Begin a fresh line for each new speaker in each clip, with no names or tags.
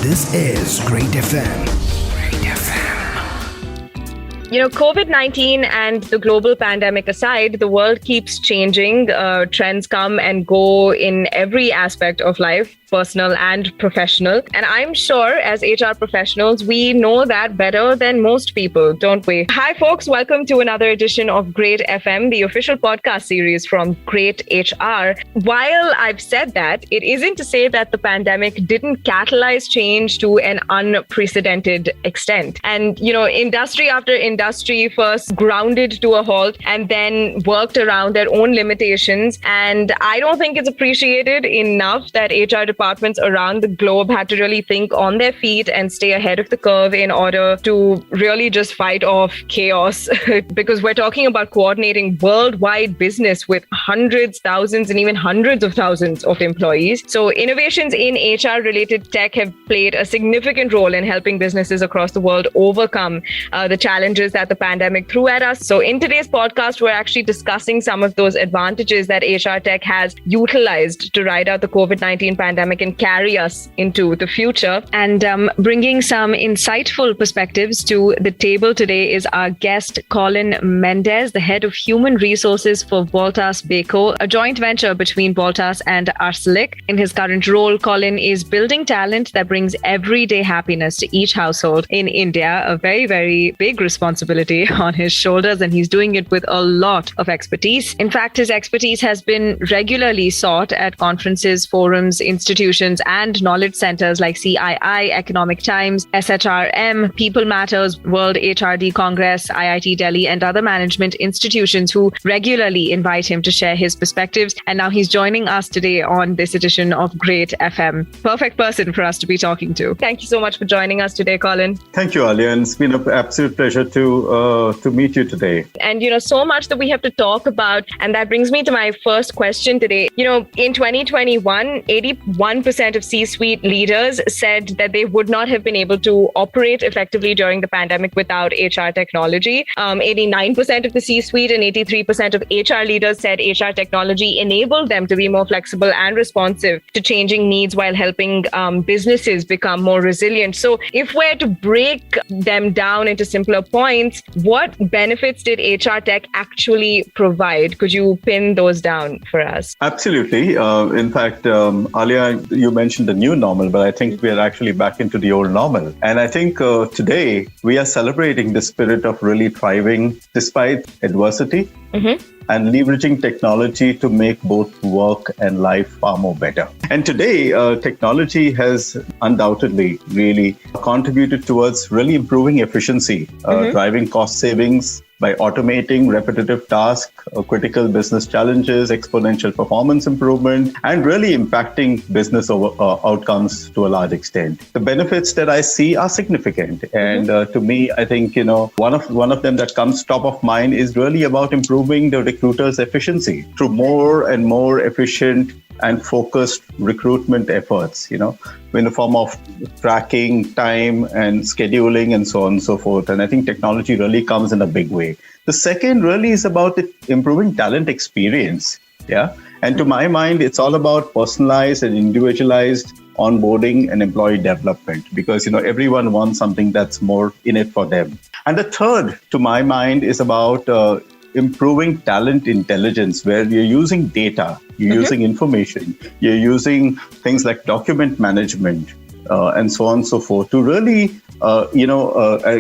This is Great FM. Great FM.
COVID-19 and the global pandemic aside, the world keeps changing. Trends come and go in every aspect of life, personal and professional. And I'm sure as HR professionals, we know that better than most people, don't we? Hi, folks. Welcome to another edition of Great FM, the official podcast series from Great HR. While I've said that, it isn't to say that the pandemic didn't catalyze change to an unprecedented extent. And, industry after industry first grounded to a halt and then worked around their own limitations. And I don't think it's appreciated enough that HR departments around the globe had to really think on their feet and stay ahead of the curve in order to really just fight off chaos. Because we're talking about coordinating worldwide business with hundreds, thousands, and even hundreds of thousands of employees. So innovations in HR related tech have played a significant role in helping businesses across the world overcome the challenges that the pandemic threw at us. So in today's podcast, we're actually discussing some of those advantages that HR tech has utilized to ride out the COVID-19 pandemic and carry us into the future. And bringing some insightful perspectives to the table today is our guest, Colin Mendes, the head of human resources for Voltas Beko, a joint venture between Voltas and Arcelor. In his current role, Colin is building talent that brings everyday happiness to each household in India, a very, very big responsibility on his shoulders, and he's doing it with a lot of expertise. In fact, his expertise has been regularly sought at conferences, forums, institutions, and knowledge centers like CII, Economic Times, SHRM, People Matters, World HRD Congress, IIT Delhi, and other management institutions who regularly invite him to share his perspectives. And now he's joining us today on this edition of Great FM. Perfect person for us to be talking to. Thank you so much for joining us today, Colin.
Thank you, Alia. And it's been an absolute pleasure to meet you today.
And, so much that we have to talk about. And that brings me to my first question today. In 2021, 81% of C-suite leaders said that they would not have been able to operate effectively during the pandemic without HR technology. 89% of the C-suite and 83% of HR leaders said HR technology enabled them to be more flexible and responsive to changing needs while helping businesses become more resilient. So if we're to break them down into simpler points, what benefits did HR tech actually provide? Could you pin those down for us?
Absolutely. In fact, Alia, you mentioned the new normal, but I think we are actually back into the old normal. And I think today we are celebrating the spirit of really thriving despite adversity. And leveraging technology to make both work and life far more better. And today, technology has undoubtedly really contributed towards really improving efficiency, driving cost savings by automating repetitive tasks, critical business challenges, exponential performance improvement, and really impacting business outcomes to a large extent. The benefits that I see are significant. And to me, I think, one of them that comes top of mind is really about improving the recruiter's efficiency through more and more efficient and focused recruitment efforts, in the form of tracking time and scheduling and so on and so forth. And I think technology really comes in a big way. The second really is about improving talent experience. Yeah. And to my mind, it's all about personalized and individualized onboarding and employee development because, everyone wants something that's more in it for them. And the third, to my mind, is about improving talent intelligence, where you're using data, you're using information, you're using things like document management and so on and so forth to really,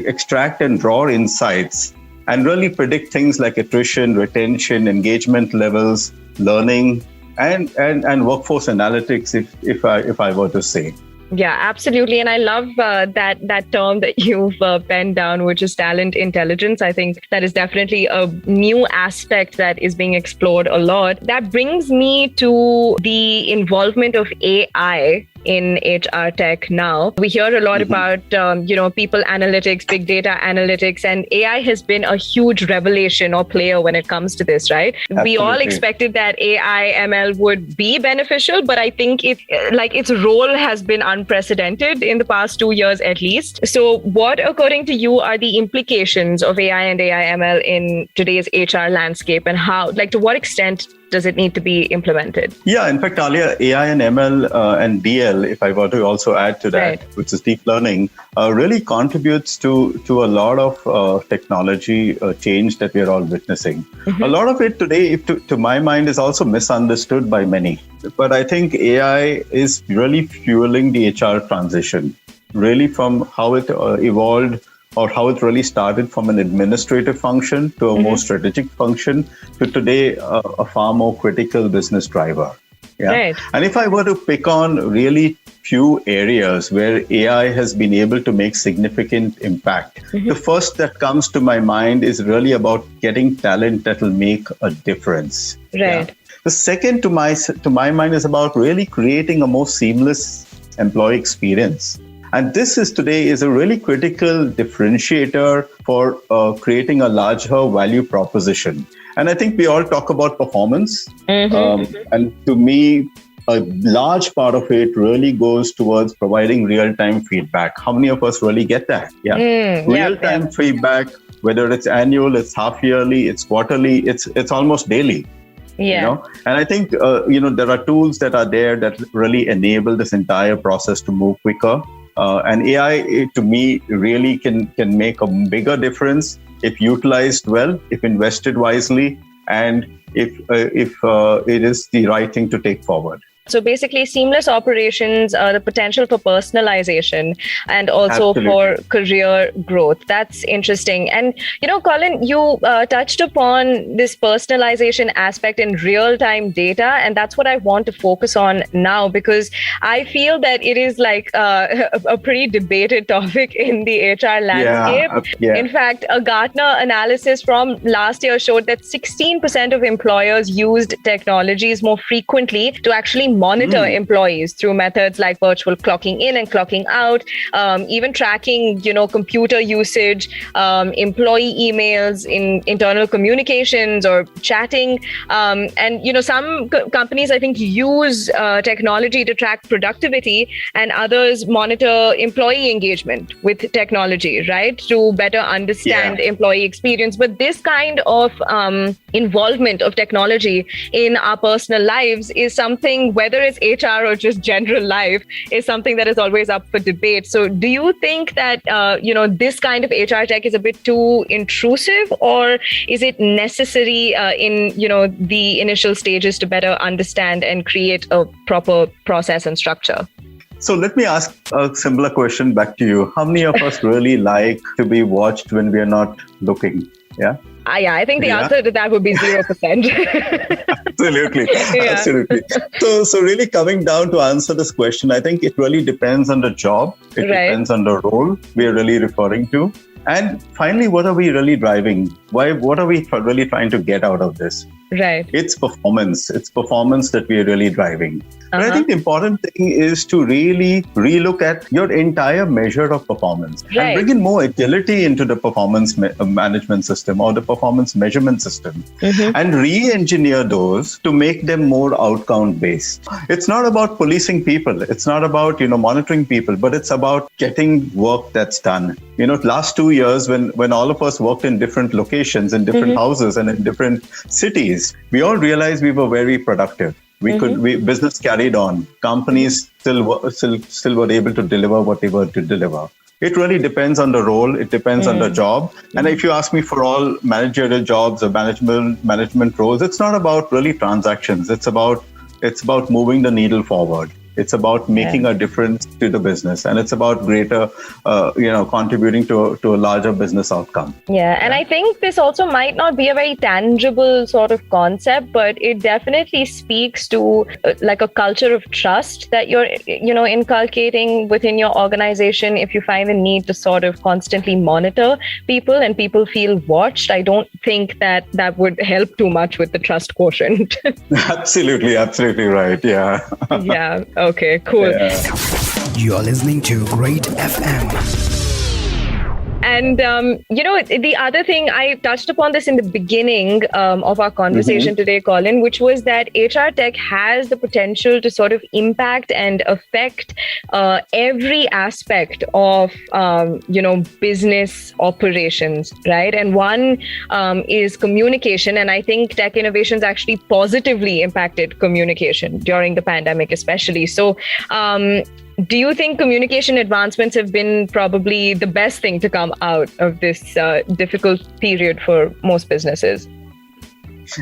extract and draw insights and really predict things like attrition, retention, engagement levels, learning, and workforce analytics, if I were to say.
Yeah, absolutely. And I love that term that you've penned down, which is talent intelligence. I think that is definitely a new aspect that is being explored a lot. That brings me to the involvement of AI in HR tech now. We hear a lot about, people analytics, big data analytics, and AI has been a huge revelation or player when it comes to this, right?
Absolutely.
We all expected that AI, ML would be beneficial, but I think its role has been unprecedented in the past 2 years at least. So what, according to you, are the implications of AI and AI, ML in today's HR landscape, and how, to what extent does it need to be implemented?
Yeah, in fact, Alia, AI and ML and DL, if I were to also add to that,
Right.
which is deep learning, really contributes to a lot of technology change that we are all witnessing. A lot of it today, to my mind, is also misunderstood by many. But I think AI is really fueling the HR transition, really from how it evolved, or how it really started from an administrative function to a more strategic function to today a far more critical business driver. Yeah.
Right.
And if I were to pick on really few areas where AI has been able to make significant impact, the first that comes to my mind is really about getting talent that will make a difference.
Right.
Yeah. The second to my mind is about really creating a more seamless employee experience. And this is today is a really critical differentiator for creating a larger value proposition. And I think we all talk about performance. And to me, a large part of it really goes towards providing real-time feedback. How many of us really get that? Yeah. Real-time feedback, whether it's annual, it's half-yearly, it's quarterly, it's almost daily.
Yeah.
You know? And I think, there are tools that are there that really enable this entire process to move quicker. And AI, to me, really can make a bigger difference if utilized well, if invested wisely, and if it is the right thing to take forward.
So basically, seamless operations, the potential for personalization and also
Absolutely.
for career growth. That's interesting. And, Colin, you touched upon this personalization aspect in real-time data. And that's what I want to focus on now, because I feel that it is like a pretty debated topic in the HR landscape. In fact, a Gartner analysis from last year showed that 16% of employers used technologies more frequently to actually monitor employees through methods like virtual clocking in and clocking out, even tracking, computer usage, employee emails in internal communications or chatting. And, some companies, I think, use technology to track productivity, and others monitor employee engagement with technology, right, to better understand employee experience. But this kind of involvement of technology in our personal lives is something, whether it's HR or just general life, is something that is always up for debate. So do you think that, this kind of HR tech is a bit too intrusive, or is it necessary in, the initial stages to better understand and create a proper process and structure?
So let me ask a similar question back to you. How many of us really like to be watched when we are not looking? Yeah.
I think the answer to that would be 0%.
Absolutely. Absolutely. So really coming down to answer this question, I think it really depends on the job. It depends on the role we are really referring to. And finally, what are we really driving? What are we really trying to get out of this?
Right.
It's performance. It's performance that we are really driving. But I think the important thing is to really relook at your entire measure of performance and bring in more agility into the performance management system or the performance measurement system and re-engineer those to make them more outcome based. It's not about policing people. It's not about, monitoring people, but it's about getting work that's done. Last 2 years when all of us worked in different locations, in different houses and in different cities, we all realized we were very productive. Business carried on. Companies still were able to deliver what they were to deliver. It really depends on the role. It depends on the job. And if you ask me, for all managerial jobs or management roles, it's not about really transactions. It's about moving the needle forward. It's about making a difference to the business, and it's about greater, contributing to a larger business outcome.
And I think this also might not be a very tangible sort of concept, but it definitely speaks to like a culture of trust that you're, inculcating within your organization. If you find the need to sort of constantly monitor people and people feel watched, I don't think that would help too much with the trust quotient.
Absolutely right. Yeah.
Yeah. Okay, cool.
You're listening to Great FM.
And, the other thing, I touched upon this in the beginning of our conversation today, Colin, which was that HR tech has the potential to sort of impact and affect every aspect of, business operations, right? And one is communication. And I think tech innovations actually positively impacted communication during the pandemic, especially. So, do you think communication advancements have been probably the best thing to come out of this difficult period for most businesses?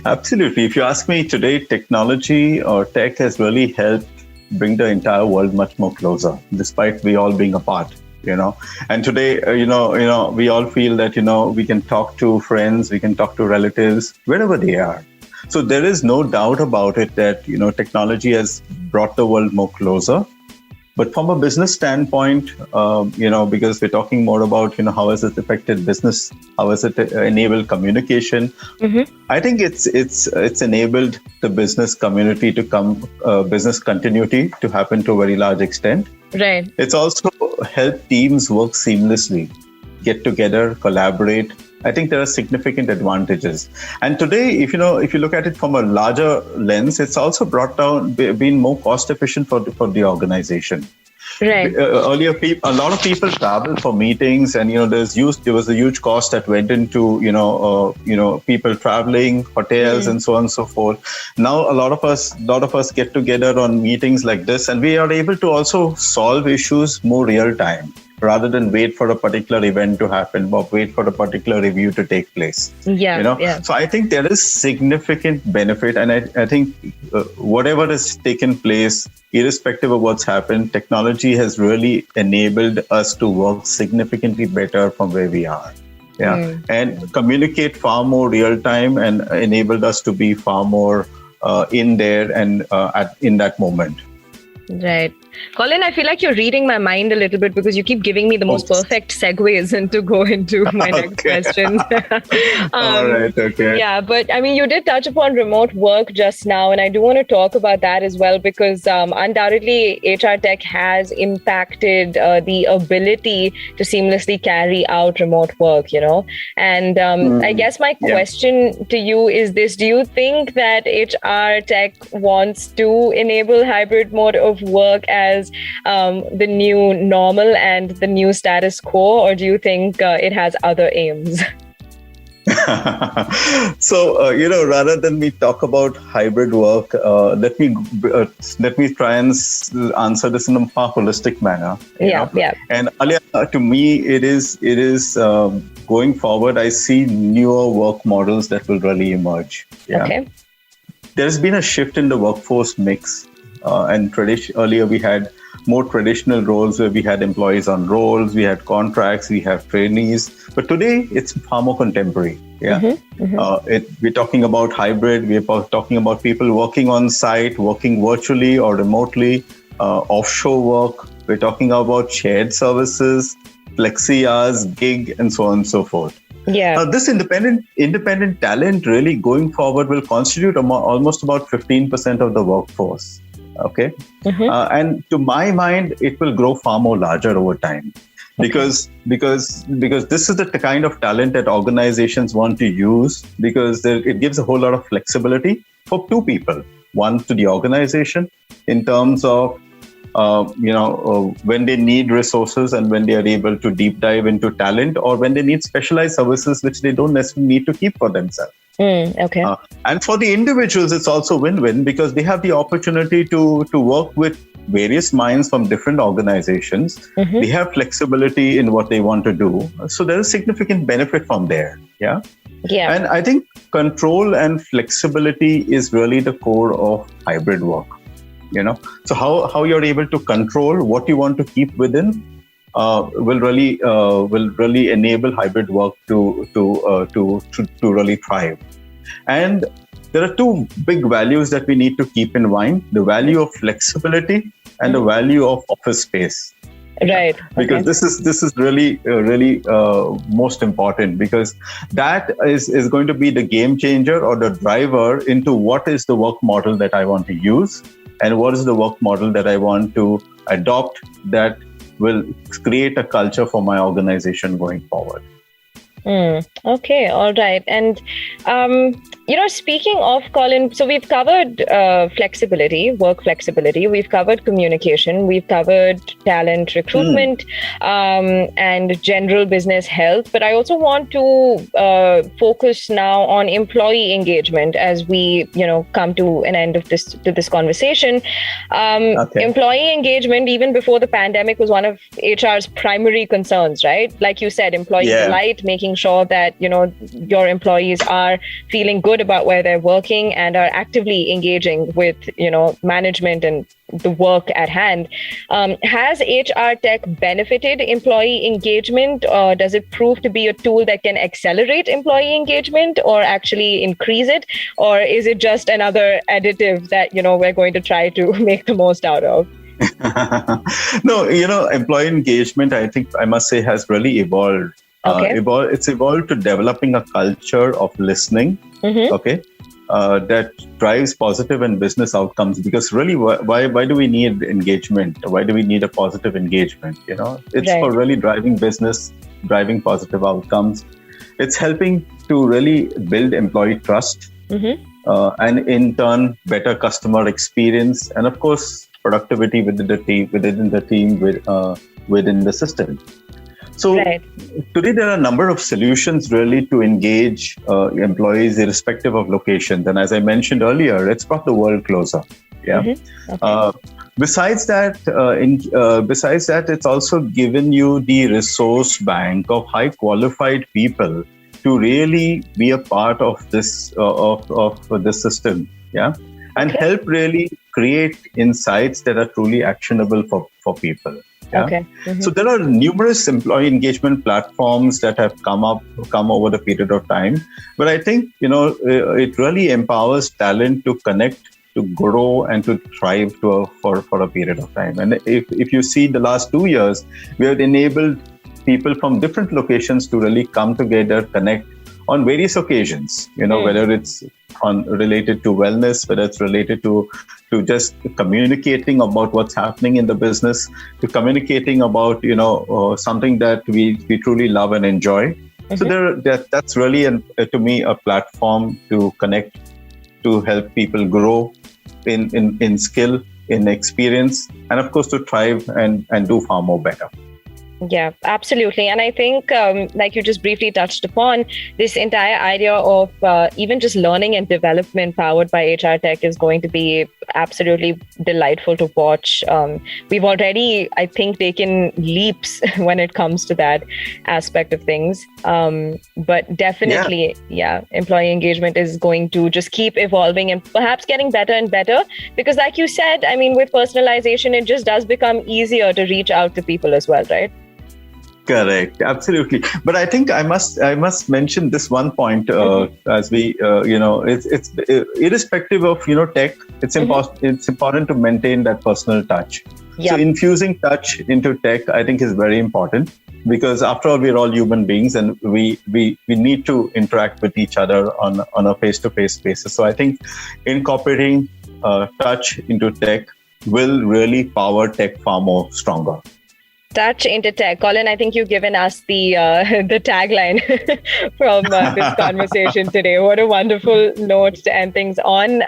Absolutely. If you ask me today, technology or tech has really helped bring the entire world much more closer, despite we all being apart. And today, we all feel that, we can talk to friends, we can talk to relatives, wherever they are. So there is no doubt about it that, technology has brought the world more closer. But from a business standpoint, because we're talking more about, how has it affected business? How has it enabled communication? I think it's enabled the business community to business continuity to happen to a very large extent.
Right.
It's also helped teams work seamlessly, get together, collaborate. I think there are significant advantages. And today, if you look at it from a larger lens, it's also been more cost efficient for the organization.
Right.
Earlier, a lot of people travel for meetings, and there was a huge cost that went into people traveling, hotels, and so on and so forth. Now, a lot of us get together on meetings like this, and we are able to also solve issues more real time, rather than wait for a particular event to happen or wait for a particular review to take place.
Yeah.
So I think there is significant benefit, and I think whatever has taken place, irrespective of what's happened, technology has really enabled us to work significantly better from where we are. And communicate far more real time, and enabled us to be far more in there and in that moment.
Right. Colin, I feel like you're reading my mind a little bit because you keep giving me the most perfect segues and to go into my next question.
All right. Okay.
Yeah, but I mean, you did touch upon remote work just now, and I do want to talk about that as well, because undoubtedly HR tech has impacted the ability to seamlessly carry out remote work, And I guess my question to you is this: do you think that HR tech wants to enable hybrid mode of work as the new normal and the new status quo, or do you think it has other aims?
So, rather than me talk about hybrid work, let me try and answer this in a far holistic manner.
Yeah.
And Alia, to me, it is going forward, I see newer work models that will really emerge. Yeah? Okay. There's been a shift in the workforce mix. And earlier we had more traditional roles where we had employees on rolls, we had contracts, we have trainees. But today it's far more contemporary. Yeah, we're talking about hybrid. We're talking about people working on site, working virtually or remotely, offshore work. We're talking about shared services, flexi hours, gig, and so on and so forth.
Yeah.
Now, this independent talent really going forward will constitute almost about 15% of the workforce. Okay. And to my mind, it will grow far more larger over time. Because this is the kind of talent that organizations want to use, because it gives a whole lot of flexibility for two people. One, to the organization in terms of when they need resources and when they are able to deep dive into talent, or when they need specialized services which they don't necessarily need to keep for themselves.
Okay.
And for the individuals, it's also win-win, because they have the opportunity to work with various minds from different organizations. They have flexibility in what they want to do. So there is significant benefit from there. Yeah. And I think control and flexibility is really the core of hybrid work. So how you're able to control what you want to keep within will really enable hybrid work to really thrive. And there are two big values that we need to keep in mind: the value of flexibility and the value of office space.
Right.
Because this is really most important, because that is going to be the game changer or the driver into what is the work model that I want to use and what is the work model that I want to adopt that will create a culture for my organization going forward.
Okay, all right. And, speaking of, Colin, so we've covered flexibility, work flexibility, we've covered communication, we've covered talent recruitment, and general business health. But I also want to focus now on employee engagement as we, come to an end of this conversation. Employee engagement, even before the pandemic, was one of HR's primary concerns, right? Like you said, employee delight, making sure that your employees are feeling good about where they're working and are actively engaging with management and the work at hand. Has HR tech benefited employee engagement, or does it prove to be a tool that can accelerate employee engagement or actually increase it, or is it just another additive that we're going to try to make the most out of?
No, employee engagement, I think I must say, has really evolved. It's evolved to developing a culture of listening, that drives positive and business outcomes. Because really, why do we need engagement? Why do we need a positive engagement? It's for really driving business, driving positive outcomes. It's helping to really build employee trust, and in turn, better customer experience, and of course, productivity within the team, within the system. So today there are a number of solutions really to engage employees irrespective of locations. And as I mentioned earlier, it's brought the world closer. Besides that, it's also given you the resource bank of high qualified people to really be a part of this of the system, and help really create insights that are truly actionable for people. So there are numerous employee engagement platforms that have come over the period of time. But I think, it really empowers talent to connect, to grow, and to thrive for a period of time. And if you see the last 2 years, we have enabled people from different locations to really come together, connect on various occasions, whether it's related to wellness, whether it's related to just communicating about what's happening in the business, to communicating about, something that we truly love and enjoy. So that's really, to me, a platform to connect, to help people grow in skill, in experience, and of course, to thrive and do far more better.
Yeah, absolutely. And I think, like you just briefly touched upon, this entire idea of even just learning and development powered by HR tech is going to be absolutely delightful to watch. We've already, I think, taken leaps when it comes to that aspect of things. But definitely, employee engagement is going to just keep evolving and perhaps getting better and better. Because like you said, I mean, with personalization, it just does become easier to reach out to people as well, right?
Correct, absolutely. But I think I must mention this one point as we, it's irrespective of tech. It's important to maintain that personal touch. So infusing touch into tech, I think, is very important, because after all, we're all human beings, and we need to interact with each other on a face-to-face basis. So I think incorporating touch into tech will really power tech far more stronger.
Touch into tech. Colin, I think you've given us the tagline from this conversation today. What a wonderful note to end things on.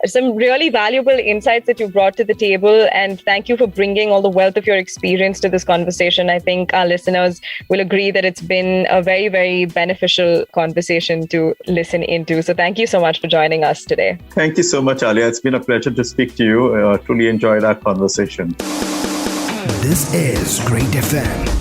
Some really valuable insights that you brought to the table, and thank you for bringing all the wealth of your experience to this conversation. I think our listeners will agree that it's been a very, very beneficial conversation to listen into. So thank you so much for joining us today.
Thank you so much, Alia. It's been a pleasure to speak to you. Truly enjoyed our conversation.
This is Great FM.